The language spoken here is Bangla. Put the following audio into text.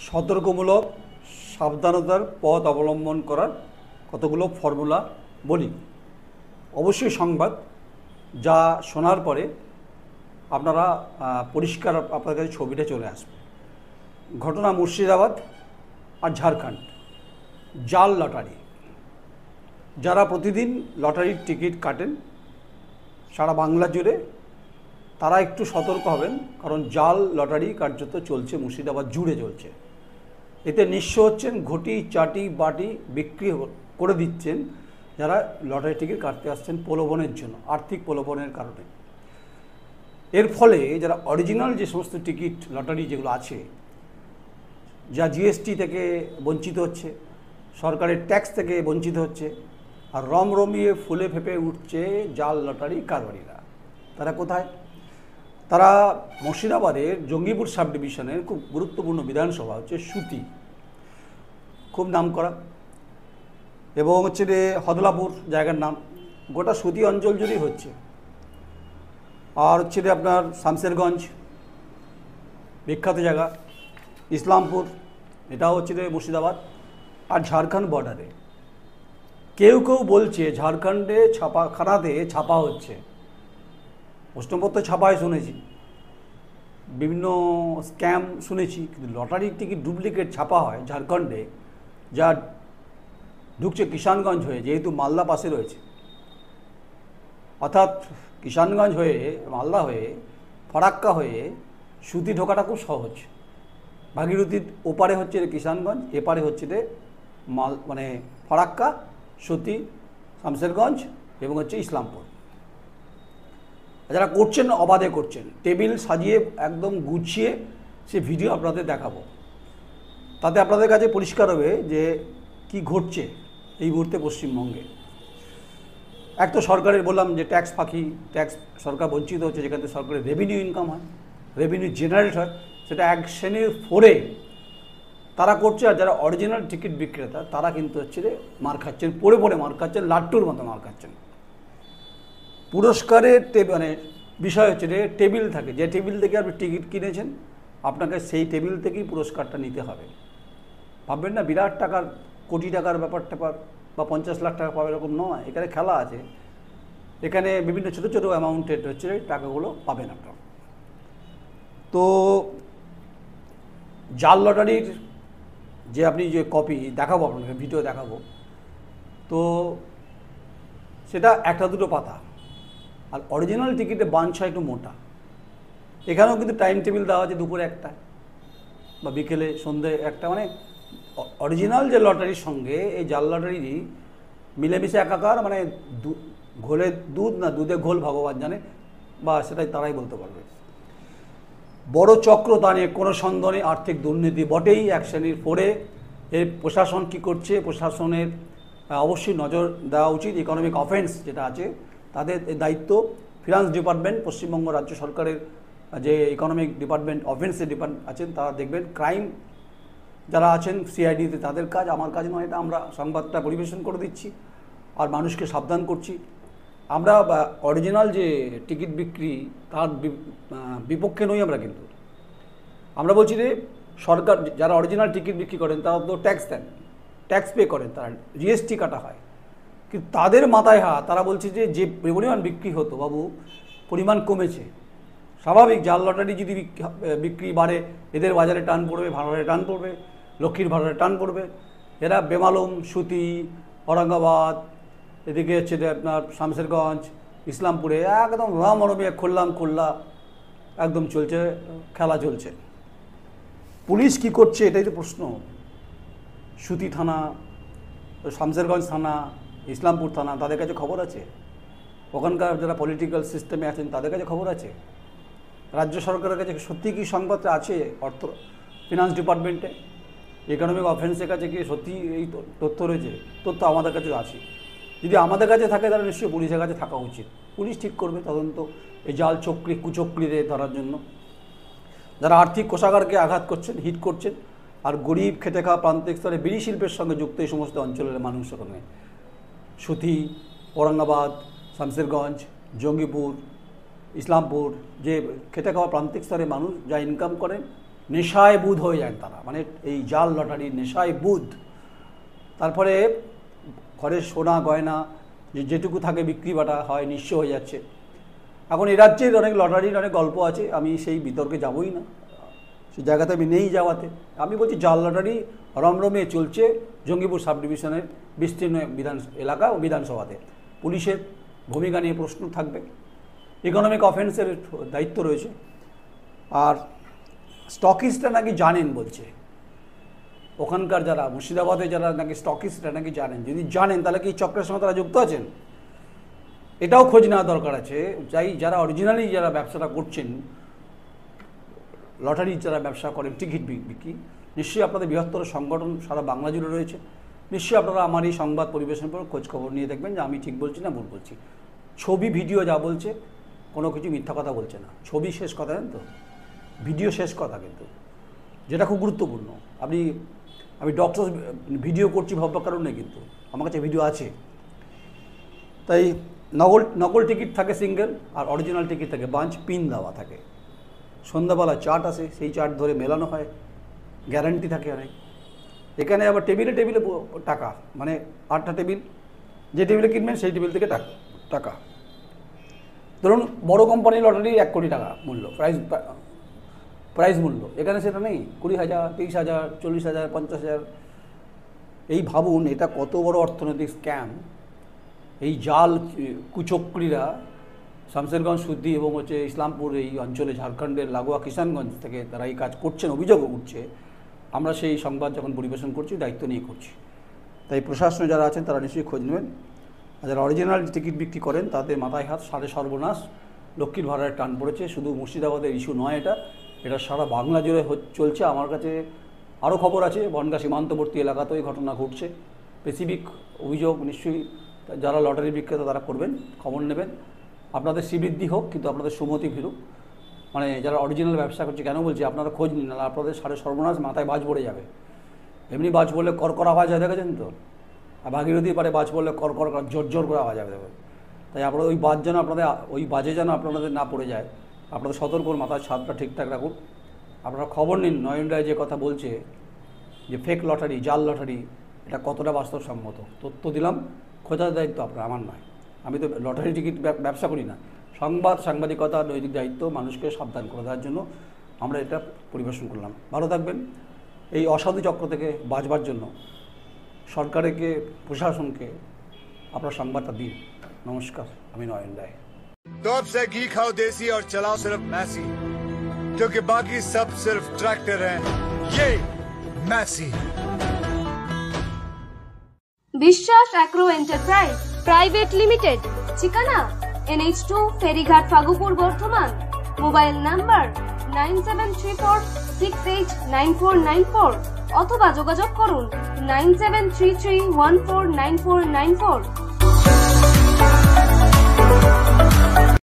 সতর্কমূলক সাবধানতার পথ অবলম্বন করার কতগুলো ফর্মুলা বলি। অবশ্যই সংবাদ যা শোনার পরে আপনারা পরিষ্কার আপনার কাছে ছবিটা চলে আসবে। ঘটনা মুর্শিদাবাদ আর ঝাড়খণ্ড। জাল লটারি, যারা প্রতিদিন লটারির টিকিট কাটেন সারা বাংলা জুড়ে, তারা একটু সতর্ক হবেন, কারণ জাল লটারি কার্যত চলছে, মুর্শিদাবাদ জুড়ে চলছে। এতে নিঃস্ব হচ্ছেন, ঘটি চাটি বাটি বিক্রি করে দিচ্ছেন যারা লটারি টিকিট কাটতে আসছেন প্রলোভনের জন্য, আর্থিক প্রলোভনের কারণে। এর ফলে যারা অরিজিনাল যে সমস্ত টিকিট লটারি যেগুলো আছে, যা জিএসটি থেকে বঞ্চিত হচ্ছে, সরকারের ট্যাক্স থেকে বঞ্চিত হচ্ছে, আর রমরমিয়ে ফুলে ফেঁপে উঠছে জাল লটারি কারবারিরা। তারা কোথায়? তারা মুর্শিদাবাদের জঙ্গিপুর সাব ডিভিশনের খুব গুরুত্বপূর্ণ বিধানসভা হচ্ছে সুতি, খুব নাম করা, এবং হচ্ছে রে হদলাপুর জায়গার নাম, গোটা সুতি অঞ্চল জুড়েই হচ্ছে। আর হচ্ছে রে আপনার শামসেরগঞ্জ বিখ্যাত জায়গা, ইসলামপুর, এটাও হচ্ছে রে মুর্শিদাবাদ, আর ঝাড়খণ্ড বর্ডারে। কেউ কেউ বলছে ঝাড়খণ্ডে ছাপাখানাতে ছাপা হচ্ছে, প্রশ্নপত্র ছাপায় শুনেছি, বিভিন্ন স্ক্যাম শুনেছি, কিন্তু লটারির টিকিট ডুপ্লিকেট ছাপা হয় ঝাড়খণ্ডে, যা ঢুকছে কিষানগঞ্জ হয়ে, যেহেতু মালদা পাশে রয়েছে, অর্থাৎ কিষানগঞ্জ হয়ে মালদা হয়ে ফরাক্কা হয়ে সুতি ঢোকাটা খুব সহজ। ভাগীরথীর ওপারে হচ্ছে রে কিষানগঞ্জ, এপারে হচ্ছে রে মানে ফরাক্কা, সুতি, শামসেরগঞ্জ এবং হচ্ছে ইসলামপুর। যারা করছেন অবাধে করছেন, টেবিল সাজিয়ে একদম গুছিয়ে সে ভিডিও আপনাদের দেখাবো। তাতে আপনাদের কাছে পরিষ্কার হবে যে কি ঘটছে এই মুহূর্তে পশ্চিমবঙ্গে। এক তো সরকারের বললাম যে ট্যাক্স ফাঁকি, ট্যাক্স সরকার বঞ্চিত হচ্ছে, যেখান থেকে সরকারের রেভিনিউ ইনকাম হয়, রেভিনিউ জেনারেট হয়, সেটা এক শ্রেণীর ফোরে তারা করছে। আর যারা অরিজিনাল টিকিট বিক্রেতা তারা কিন্তু হচ্ছে রে মার খাচ্ছেন, পড়ে পড়ে মার খাচ্ছেন, লাট্টুর মতো মার খাচ্ছেন। পুরস্কারের মানে বিষয় হচ্ছে যে টেবিল থাকে, যে টেবিল থেকে আপনি টিকিট কিনেছেন আপনাকে সেই টেবিল থেকেই পুরস্কারটা নিতে হবে। ভাববেন না বিরাট টাকার, কোটি টাকার ব্যাপারটা বা 50 লাখ টাকা পাবে, এরকম নয়। এখানে খেলা আছে, এখানে বিভিন্ন ছোটো ছোটো অ্যামাউন্টের হচ্ছে টাকাগুলো পাবেন আপনারা। তো জাল লটারির যে আপনি যে কপি দেখাবো, আপনাকে ভিডিও দেখাবো, তো সেটা একটা দুটো পাতা, আর অরিজিনাল টিকিটে বাঞ্ছা একটু মোটা। এখানেও কিন্তু টাইম টেবিল দেওয়া আছে, দুপুরে একটা বা বিকেলে সন্ধ্যে একটা, মানে অরিজিনাল যে লটারির সঙ্গে এই জাল লটারি মিলেমিশে একাকার, মানে ঘোলে দুধ না দুধে ঘোল ভগবান জানে, বা সেটাই তারাই বলতে পারবে। বড় চক্র, তা নিয়ে কোনো সন্দেহ নেই, আর্থিক দুর্নীতি বটেই এক শ্রেণীর ফোরে। এর প্রশাসন কি করছে, প্রশাসনের অবশ্যই নজর দেওয়া উচিত। ইকোনমিক অফেন্স যেটা আছে তাদের দায়িত্ব, ফিনান্স ডিপার্টমেন্ট, পশ্চিমবঙ্গ রাজ্য সরকারের যে ইকোনমিক ডিপার্টমেন্ট, অফেন্সের ডিপার্টমেন্ট আছেন, তারা দেখবেন। ক্রাইম যারা আছেন সিআইডিতে, তাদের কাজ, আমার কাজ নয়। এটা আমরা সংবাদটা পরিবেশন করে দিচ্ছি আর মানুষকে সাবধান করছি। আমরা অরিজিনাল যে টিকিট বিক্রি তার বিপক্ষে নই আমরা, কিন্তু আমরা বলছি যে সরকার যারা অরিজিনাল টিকিট বিক্রি করেন তারা তো ট্যাক্স দেন, ট্যাক্স পে করেন, তারা জিএসটি কাটা হয়, কিন্তু তাদের মাথায় হাত। তারা বলছে যে যে পরিমাণ বিক্রি হতো বাবু, পরিমাণ কমেছে। স্বাভাবিক, জাল লটারি যদি বিক্রি বাড়ে, এদের বাজারে টান পড়বে, ভাড়ারে টান পড়বে, লক্ষ্মীর ভাড়ারে টান পড়বে। এরা বেমালুম সুতি, ঔরঙ্গাবাদ, এদিকে হচ্ছে আপনার শামসেরগঞ্জ, ইসলামপুরে একদম রামরমিয়া খোল্লা একদম চলছে, খেলা চলছে। পুলিশ কি করছে এটাই তো প্রশ্ন। সুতি থানা, শামসেরগঞ্জ থানা, ইসলামপুর থানা, তাদের কাছে খবর আছে? ওখানকার যারা পলিটিক্যাল সিস্টেমে আছেন তাদের কাছে খবর আছে? রাজ্য সরকারের কাছে সত্যি কি সংবাদটা আছে? অর্থ ফিনান্স ডিপার্টমেন্টে, ইকোনমিক অফেন্সের কাছে কি সত্যি এই তথ্য রয়েছে? তথ্য আমাদের কাছে আছে। যদি আমাদের কাছে থাকে তাহলে নিশ্চয়ই পুলিশের কাছে থাকা উচিত। পুলিশ ঠিক করবে তদন্ত এই জাল কুচক্রীদের ধরার জন্য, যারা আর্থিক কোষাগারকে আঘাত করছেন, হিট করছেন, আর গরিব খেটে খাওয়া প্রান্তিক স্তরে বিড়ি শিল্পের সঙ্গে যুক্ত এই সমস্ত অঞ্চলের মানুষ। ওখানে সুতি, ঔরঙ্গাবাদ, শামসেরগঞ্জ, জঙ্গিপুর, ইসলামপুর, যে খেটে খাওয়া প্রান্তিক স্তরে মানুষ যা ইনকাম করেন, নেশায় বুধ হয়ে যান তারা, মানে এই জাল লটারির নেশায় বুধ। তারপরে ঘরের সোনা গয়না যেটুকু থাকে বিক্রি বাটা হয়, নিঃস্ব হয়ে যাচ্ছে। এখন এই রাজ্যের অনেক লটারির অনেক গল্প আছে, আমি সেই বিতর্কে যাবই না, সেই জায়গাতে আমি নেই যাওয়াতে। আমি বলছি জাল লটারি রমরমে চলছে জঙ্গিপুর সাব ডিভিশনের বিস্তীর্ণ এলাকা ও বিধানসভাতে। পুলিশের ভূমিকা নিয়ে প্রশ্ন থাকবে, ইকোনমিক অফেন্সের দায়িত্ব রয়েছে। আর স্টকিস্টরা নাকি জানেন বলছে, ওখানকার যারা মুর্শিদাবাদে যারা নাকি স্টকিস্টরা নাকি জানেন। যদি জানেন তাহলে কি চক্রের সঙ্গে তারা যুক্ত আছেন? এটাও খোঁজ নেওয়া দরকার আছে। যারা অরিজিনালি যারা ব্যবসাটা করছেন, লটারির যারা ব্যবসা করেন টিকিট বিক্রি, নিশ্চয়ই আপনাদের বৃহত্তর সংগঠন সারা বাংলা জুড়ে রয়েছে। নিশ্চয়ই আপনারা আমার এই সংবাদ পরিবেশনের পর খোঁজখবর নিয়ে দেখবেন যে আমি ঠিক বলছি না ভুল বলছি। ছবি ভিডিও যা বলছে কোনো কিছু মিথ্যা কথা বলছে না। ছবি শেষ কথা, জানেন তো, ভিডিও শেষ কথা, কিন্তু যেটা খুব গুরুত্বপূর্ণ। আমি ডক্টর ভিডিও করছি ভাববার কারণ নেই, কিন্তু আমার কাছে ভিডিও আছে। তাই নকল টিকিট থাকে সিঙ্গেল, আর অরিজিনাল টিকিট থাকে বাঞ্চ, পিন দেওয়া থাকে। সন্ধ্যাবেলা চার্ট আসে, সেই চার্ট ধরে মেলানো হয়, গ্যারান্টি থাকে অনেক। এখানে আবার টেবিলে টাকা, মানে 8টা টেবিল, যে টেবিলে কিনবেন সেই টেবিল থেকে টাকা। ধরুন বড় কোম্পানির লটারি 1 কোটি টাকা মূল্য, প্রাইজ মূল্য। এখানে সেটা নেই, 20,000, 30,000, 40,000, 50,000। এই ভাবুন এটা কত বড় অর্থনৈতিক স্ক্যাম। এই জাল কুচক্রীরা শামসেরগঞ্জ, সুদ্দি এবং ইসলামপুর এই অঞ্চলে, ঝাড়খণ্ডের লাগোয়া কিষানগঞ্জ থেকে তারা এই কাজ করছেন, অভিযোগ উঠছে। আমরা সেই সংবাদ যখন পরিবেশন করছি দায়িত্ব নিয়ে করছি। তাই প্রশাসনে যারা আছেন তারা নিশ্চয়ই খোঁজ নেবেন। আর যারা অরিজিনাল টিকিট বিক্রি করেন তাদের মাথায় হাত, সাড়ে সর্বনাশ। লক্ষ্মীর ভাড়ায় টান পড়েছে। শুধু মুর্শিদাবাদের ইস্যু নয়, এটা সারা বাংলা জুড়ে চলছে। আমার কাছে আরও খবর আছে, বনগাঁ সীমান্তবর্তী এলাকাতেও এই ঘটনা ঘটছে। স্পেসিফিক অভিযোগ নিশ্চয়ই যারা লটারি বিক্রেতা তারা করবেন, খবর নেবেন। আপনাদের শ্রীবৃদ্ধি হোক, কিন্তু আপনাদের সুমতি ফিরুক। মানে যারা অরিজিনাল ব্যবসা করছে, কেন বলছি আপনারা খোঁজ নিন, না আপনাদের সাড়ে সর্বনাশ, মাথায় বাজ পড়ে যাবে। এমনি বাজ পড়লে করকর আওয়াজ হয়, দেখেছেন তো? আর ভাগীরথী পারে বাজ পড়লে করকর জোর করে আওয়াজ হবে, দেখবেন। তাই আপনারা ওই বাজে যেন আপনাদের না পড়ে যায়। আপনাদের সতর্ক, মাথার ছাদটা ঠিকঠাক রাখুন। আপনারা খবর নিন নয়ন রায় যে কথা বলছে যে ফেক লটারি, জাল লটারি, এটা কতটা বাস্তবসম্মত। তথ্য দিলাম, খোঁজার দায়িত্ব আপনার, আমার নয়। আমি তো লটারি টিকিট ব্যবসা করি না। সাংবাদিকতা নৈতিক দায়িত্ব মানুষকে সাবধান করে দেওয়ার জন্য আমরা এটা পরিবেশন করলাম। ভালো থাকবেন। এই অসাধু চক্র থেকে বাঁচবার জন্য সরকারকে, প্রশাসনকে আপনার সংবাদটা দিন। নমস্কার, আমি নয়ন রায়। तो अब से घी खाओ देसी और चलाओ सिर्फ मैसी, क्योंकि बाकी सब सिर्फ ट्रैक्टर हैं। ये मैसी। বিশ্বাস অ্যাগ্রো এন্টারপ্রাইজ প্রাইভেট লিমিটেড, ঠিকানা NH2 ফেরিঘাট, ফাগুপুর, বর্ধমান। মোবাইল নাম্বার 9734689494 অথবা যোগাযোগ করুন 9733149494।